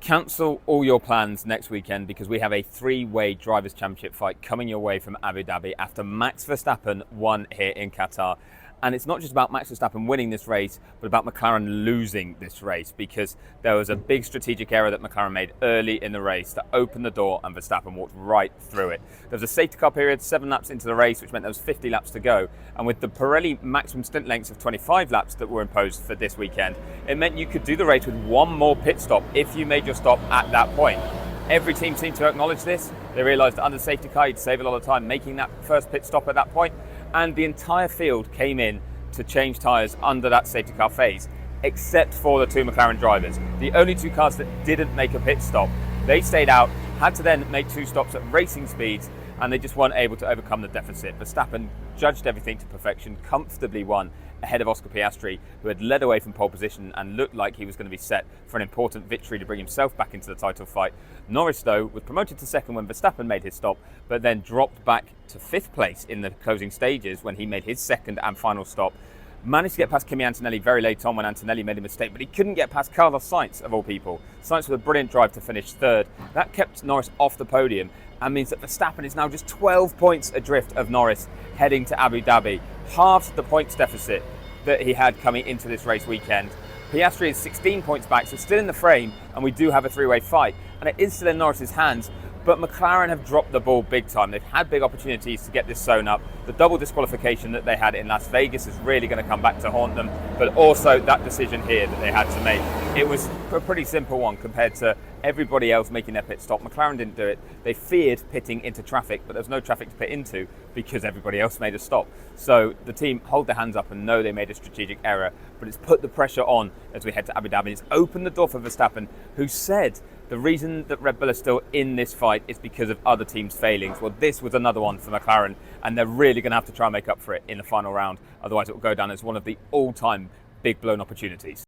Cancel all your plans next weekend because we have a three-way Drivers' Championship fight coming your way from Abu Dhabi after Max Verstappen won here in Qatar. And it's not just about Max Verstappen winning this race, but about McLaren losing this race, because there was a big strategic error that McLaren made early in the race that opened the door and Verstappen walked right through it. There was a safety car period 7 laps into the race, which meant there was 50 laps to go. And with the Pirelli maximum stint lengths of 25 laps that were imposed for this weekend, it meant you could do the race with one more pit stop if you made your stop at that point. Every team seemed to acknowledge this. They realised that under the safety car, you'd save a lot of time making that first pit stop at that point. And the entire field came in to change tyres under that safety car phase, except for the two McLaren drivers. The only two cars that didn't make a pit stop, they stayed out, had to then make 2 stops at racing speeds, and they just weren't able to overcome the deficit. Verstappen judged everything to perfection, comfortably won ahead of Oscar Piastri, who had led away from pole position and looked like he was going to be set for an important victory to bring himself back into the title fight. Norris, though, was promoted to second when Verstappen made his stop, but then dropped back to 5th place in the closing stages when he made his second and final stop. Managed to get past Kimi Antonelli very late on when Antonelli made a mistake, but he couldn't get past Carlos Sainz, of all people. Sainz with a brilliant drive to finish 3rd. That kept Norris off the podium and means that Verstappen is now just 12 points adrift of Norris heading to Abu Dhabi, halves the points deficit that he had coming into this race weekend. Piastri is 16 points back, so still in the frame, and we do have a 3-way fight, and it is still in Norris's hands. But McLaren have dropped the ball big time. They've had big opportunities to get this sewn up. The double disqualification that they had in Las Vegas is really going to come back to haunt them, but also that decision here that they had to make. It was a pretty simple one compared to everybody else making their pit stop. McLaren didn't do it. They feared pitting into traffic, but there was no traffic to pit into because everybody else made a stop. So the team hold their hands up and know they made a strategic error, but it's put the pressure on as we head to Abu Dhabi. It's opened the door for Verstappen, who said the reason that Red Bull is still in this fight is because of other teams' failings. Well, this was another one for McLaren, and they're really going to have to try and make up for it in the final round. Otherwise, it will go down as one of the all-time big blown opportunities.